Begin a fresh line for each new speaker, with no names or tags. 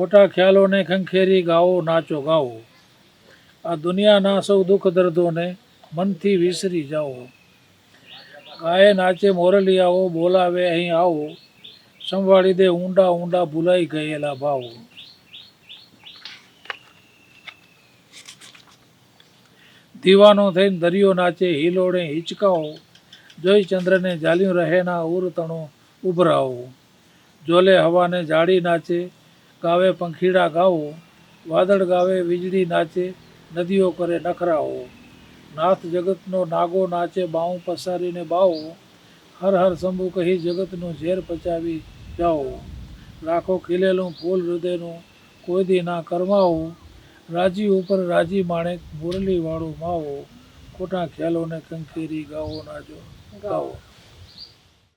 ખોટા ખ્યાલોને ખંખેરી ગાઓ નાચો ગાઓ, આ દુનિયાના સૌ દુઃખ દર્દોને મનથી વિસરી જાઓ. ગાયે નાચે મોરલિયાઓ, બોલાવે અહીં આવો, સંભાળી દે ઊંડા ઊંડા ભૂલાઈ ગયેલા ભાવો. દીવાનો થઈને દરિયો નાચે હિલોડે હિચકાઓ, જોઈ ચંદ્રને જાલ્યું રહે ના ઉરતણો ઉભરાવો. જોલે હવાને જાળી નાચે, ગાવે પંખીડા ગાઓ, વાદળ ગાવે વીજળી નાચે, નદીઓ કરે નખરાઓ. નાથ જગતનો નાગો નાચે બાઉં પસારીને બાઓ, હર હર શંભુ કહી જગતનું ઝેર પચાવી જાઓ. લાખો ખીલેલું ફૂલ હૃદયનું કોઈ દી ના કરમાવો, રાજી ઉપર રાજી માણેક મુરલી વાળો માવો, ખોટા ખ્યાલોને કંખેરી ગાઓ નાચો ગાઓ.